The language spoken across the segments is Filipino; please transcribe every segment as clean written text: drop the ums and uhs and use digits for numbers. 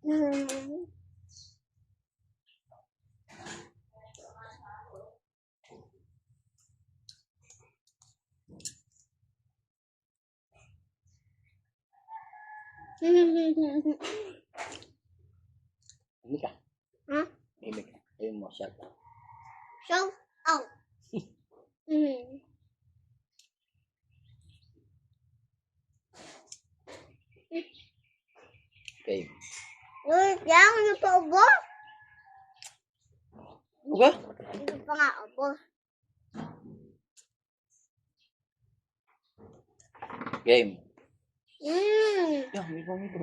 Ini ka? Hah? Ini ka? Ayun mo, shout out. Shout out. Okay. Uy, kaya ano pa ubo? Uga? Ano pa nga ubo? Game. Mm. Ya, may pamito.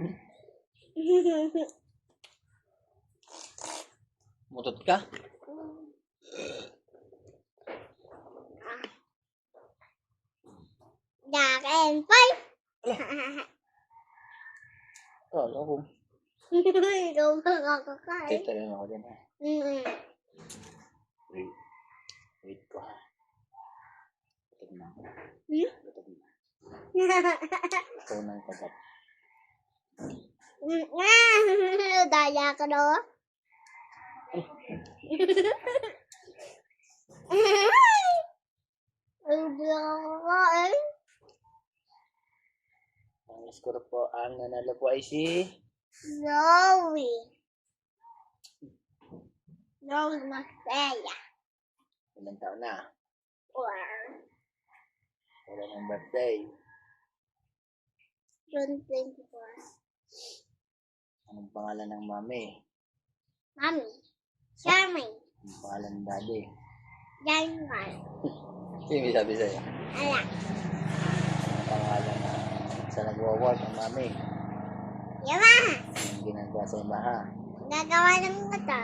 Mutot ka? Dakin, bye! Oh, ako. Ikaw ba kakakain? Kita rin ako dyan ha. Wait ko ha. Gutom na ako. Gutom na. Ikaw na yung kagat. Daya ka na. Ay, bilang ako kakain. Ang score po, ang nanalo po ay si... Zoe. Zoe Masaya. Ilang taon na? Or Wala ng birthday. June 24. Anong pangalan ng mami? Mami. Charming. Anong pangalan ng daddy? Jangan. Sino may sabi sa'yo? Ala. Anong pangalan ng sa nagwa-work ang mami? Yama. Anong ginagawa sa imaha? Gagawa ng ito.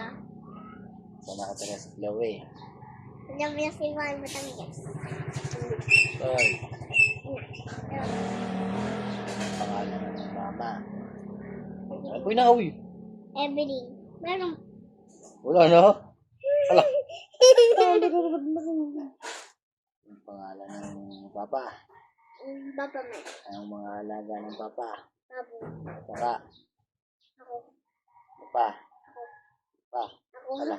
Saan nakatira si Chloe? Alam mo si Juan Batangas. Hoy, anong pangalan ng mama? Uy na, uy! Evelyn. Meron. Wala na? Ala! Anong pangalan ng papa? Baba man. Anong mga alaga ng papa? Babo. Saka, Ako. papa. Pa. Ako. Ala,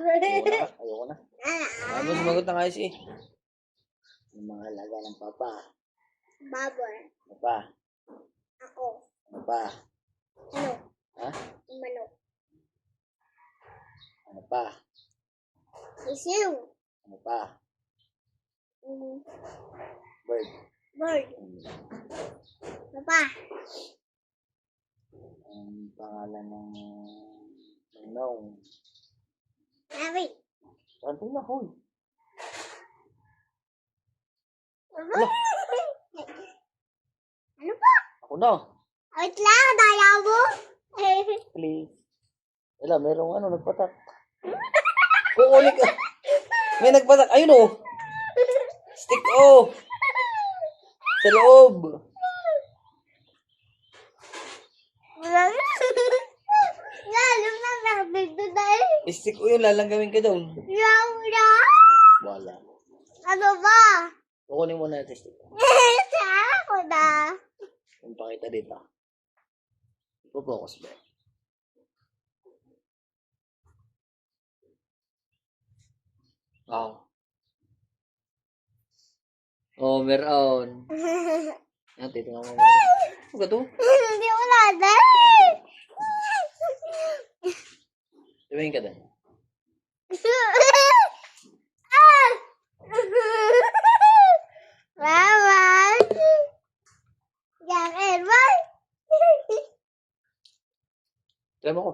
ayoko na. Ano, sumagot na kayo si? Anong mga alaga ng papa? Babor. Papa. Ako. Papa. Ano? Ha? Manok. Ano pa? Isiw. Ano pa? Bird. Bird. Papa. Ang pangalan ng Nong. Mary. Saan na, hoy? Ano pa? Ako na. Wait lang, daya mo. Please. Wala, merong ano, nagpatak. Kukulik ka. May nagpatak. Ayun oh. Stick oh. Sa loob. Lalim na nabig doon dahil. Stick oh yun, lalanggawin ka daw. Laura. Wala. Ano ba? Kukunin mo na natin stick. Sa ako na. Yung pakita dito. Ipo-focus ba? Oh. Oh, meron. Yan, titingnan mo meron. Ano ka to? Hindi wala dahil. Tumingin ka din. Mama. Jangan, boy. Try mo ko.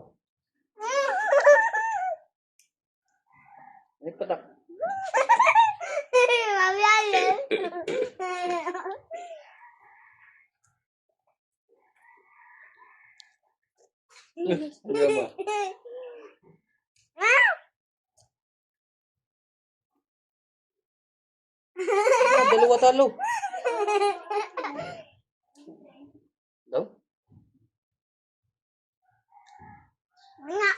Nagpatak. Mami, alin. Ano ba? Dalawa talo. Daw? Nga.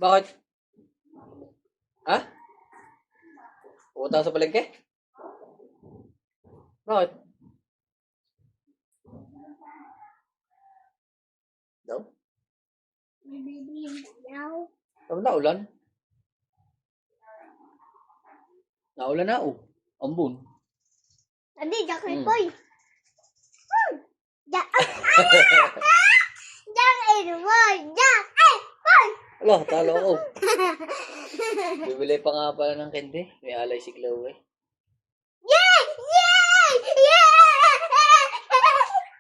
Bakit? Ha? Pupunta ka sa palengke? Bakit? Sabi na ulan. Naulan na, oh. Ambon. Hindi, Jackie Boy. Jackie Boy. Jackie Boy. Ala, talo ako. Bibili pa nga pala ng candy. May alay si Chloe. Yay! Yay! Yay!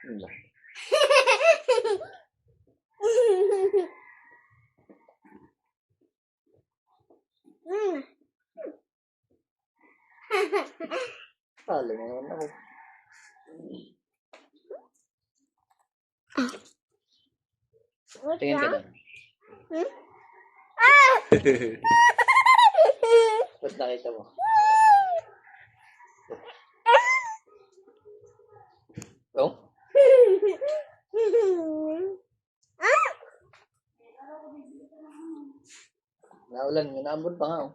Wala. Talo na naman ako. Tingin ka doon. Ah! Ba't nakita mo? Oh? Naulan, naambon pa nga, oh.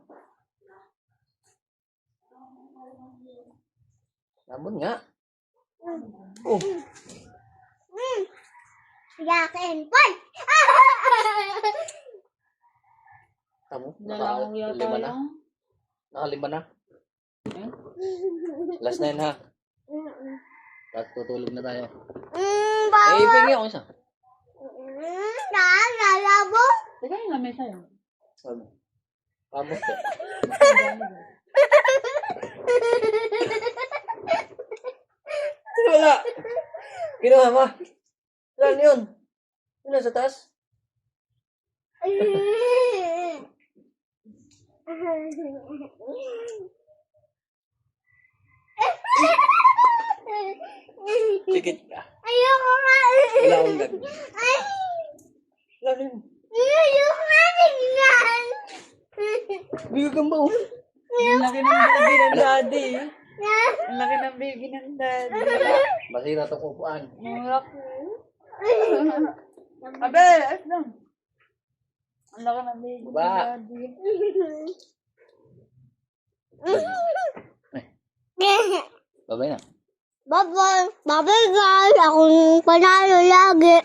Naambon nga. Oh, Jackie Boy. tamo. Dalawang yata Nakalima na. lang. Nakalima na. Last na yun, ha? Tapos tutulog na tayo. Eh, Bawal. ibigay ako isa. Naalala mo? Teka yung lamesa yun. Sabi. Pamos ka. Wala. Ginawa mo. Wala yun. Yun nasa taas. Tikit ka. Ayoko nga. Wala akong lag. Ay, Wala na yun. ayoko nga tingnan. Bigyan kang ba, oh. Ang laki ng baby ng daddy. Ang laki ng baby ng daddy. Masira itong upuan. Ang laki. Abe, ayos lang. Ang laki ng baby ng Ba? daddy. Babay na. Bye-bye. Bye-bye guys. Akong panalo lagi.